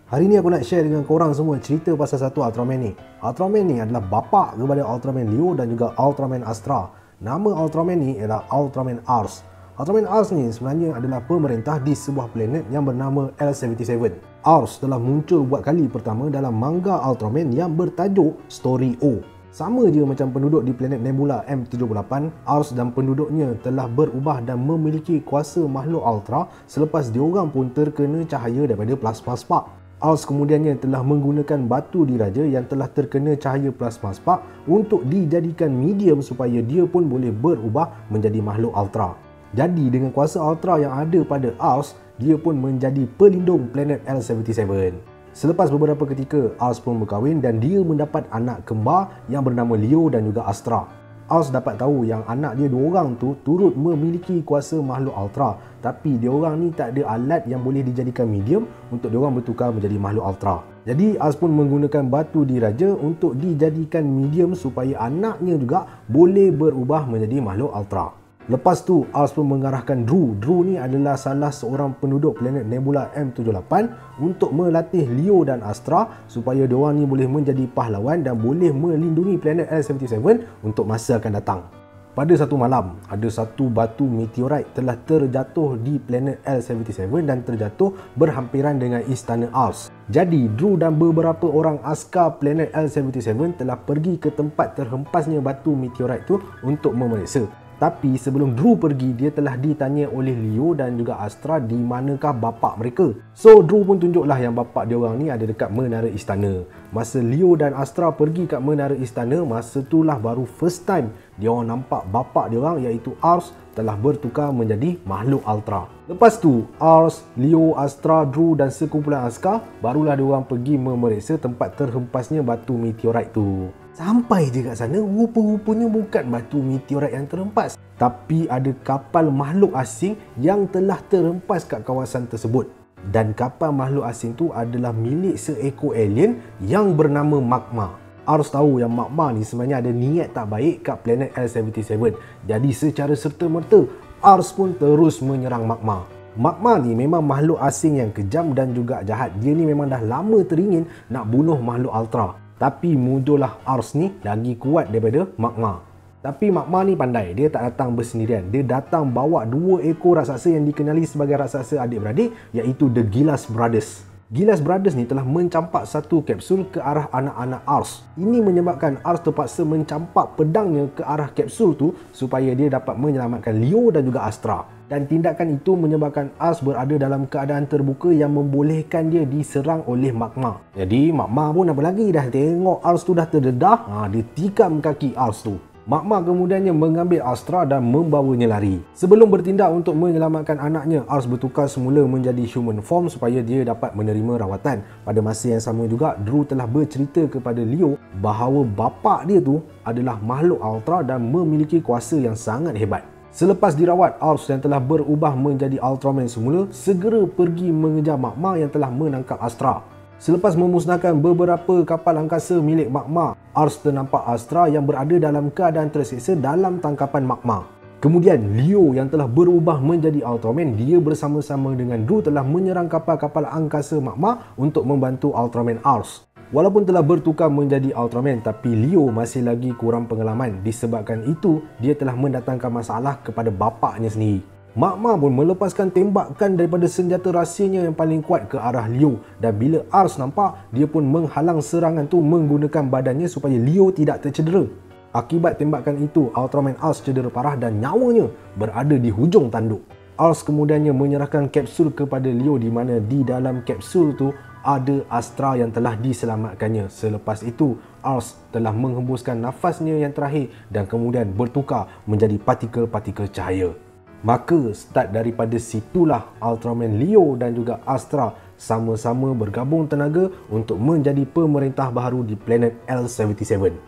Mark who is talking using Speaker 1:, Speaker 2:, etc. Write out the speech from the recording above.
Speaker 1: Hari ni aku nak share dengan korang semua cerita pasal satu Ultraman ni. Ultraman ni adalah bapa kepada Ultraman Leo dan juga Ultraman Astra. Nama Ultraman ni ialah Ultraman Ars. Ultraman Ars ni sebenarnya adalah pemerintah di sebuah planet yang bernama L77. Ars telah muncul buat kali pertama dalam manga Ultraman yang bertajuk Story O. Sama je macam penduduk di planet Nebula M78, Ars dan penduduknya telah berubah dan memiliki kuasa makhluk Ultra selepas diorang pun terkena cahaya daripada plasma spark. Ars kemudiannya telah menggunakan batu diraja yang telah terkena cahaya plasma spark untuk dijadikan medium supaya dia pun boleh berubah menjadi makhluk Ultra. Jadi dengan kuasa Ultra yang ada pada Ars, dia pun menjadi pelindung planet L77. Selepas beberapa ketika, Ars pun berkahwin dan dia mendapat anak kembar yang bernama Leo dan juga Astra. Ars dapat tahu yang anak dia dua orang tu turut memiliki kuasa makhluk Ultra, tapi diorang ni tak ada alat yang boleh dijadikan medium untuk diorang bertukar menjadi makhluk Ultra. Jadi Ars pun menggunakan batu diraja untuk dijadikan medium supaya anaknya juga boleh berubah menjadi makhluk Ultra. Lepas tu Ars pun mengarahkan Drew. Drew ni adalah salah seorang penduduk planet Nebula M78 untuk melatih Leo dan Astra supaya diorang ni boleh menjadi pahlawan dan boleh melindungi planet L77 untuk masa akan datang. Pada satu malam, ada satu batu meteorit telah terjatuh di planet L77 dan terjatuh berhampiran dengan istana Ars. Jadi Drew dan beberapa orang askar planet L77 telah pergi ke tempat terhempasnya batu meteorit tu untuk memeriksa. Tapi sebelum Drew pergi, dia telah ditanya oleh Leo dan juga Astra di manakah bapa mereka. So Drew pun tunjuklah yang bapa dia orang ni ada dekat menara istana. Masa Leo dan Astra pergi kat menara istana, masa itulah baru first time dia orang nampak bapa dia orang iaitu Ars telah bertukar menjadi makhluk Ultra. Lepas tu Ars, Leo, Astra, Drew dan sekumpulan askar barulah dia orang pergi memeriksa tempat terhempasnya batu meteorit tu. Sampai je kat sana, rupa-rupanya bukan batu meteorit yang terhempas, tapi ada kapal makhluk asing yang telah terhempas kat kawasan tersebut. Dan kapal makhluk asing tu adalah milik seekor alien yang bernama Magma. Ars tahu yang Magma ni sebenarnya ada niat tak baik kat planet L77. Jadi secara serta-merta, Ars pun terus menyerang Magma. Magma ni memang makhluk asing yang kejam dan juga jahat. Dia ni memang dah lama teringin nak bunuh makhluk Ultra. Tapi mudahlah Ars ni lagi kuat daripada Magma. Tapi Magma ni pandai, dia tak datang bersendirian. Dia datang bawa dua ekor raksasa yang dikenali sebagai raksasa adik-beradik, iaitu The Gilas Brothers. Gilas Brothers ni telah mencampak satu kapsul ke arah anak-anak Ars. Ini menyebabkan Ars terpaksa mencampak pedangnya ke arah kapsul tu supaya dia dapat menyelamatkan Leo dan juga Astra. Dan tindakan itu menyebabkan Ars berada dalam keadaan terbuka yang membolehkan dia diserang oleh Magma. Jadi Magma pun apa lagi, dah tengok Ars tu dah terdedah, dia tikam kaki Ars tu. Magma kemudiannya mengambil Astra dan membawanya lari. Sebelum bertindak untuk menyelamatkan anaknya, Ars bertukar semula menjadi human form supaya dia dapat menerima rawatan. Pada masa yang sama juga, Drew telah bercerita kepada Leo bahawa bapa dia tu adalah makhluk Ultra dan memiliki kuasa yang sangat hebat. Selepas dirawat, Ars yang telah berubah menjadi Ultraman semula segera pergi mengejar Magma yang telah menangkap Astra. Selepas memusnahkan beberapa kapal angkasa milik Magma, Ars ternampak Astra yang berada dalam keadaan tersiksa dalam tangkapan Magma. Kemudian Leo yang telah berubah menjadi Ultraman, dia bersama-sama dengan Drew telah menyerang kapal-kapal angkasa Magma untuk membantu Ultraman Ars. Walaupun telah bertukar menjadi Ultraman, tapi Leo masih lagi kurang pengalaman. Disebabkan itu, dia telah mendatangkan masalah kepada bapaknya sendiri. Magma pun melepaskan tembakan daripada senjata rahsianya yang paling kuat ke arah Leo. Dan bila Ars nampak, dia pun menghalang serangan tu menggunakan badannya supaya Leo tidak tercedera. Akibat tembakan itu, Ultraman Ars cedera parah dan nyawanya berada di hujung tanduk. Ars kemudiannya menyerahkan kapsul kepada Leo di mana di dalam kapsul tu ada Astra yang telah diselamatkannya. Selepas itu, Ars telah menghembuskan nafasnya yang terakhir dan kemudian bertukar menjadi partikel-partikel cahaya. Maka start daripada situlah Ultraman Leo dan juga Astra sama-sama bergabung tenaga untuk menjadi pemerintah baharu di planet L77.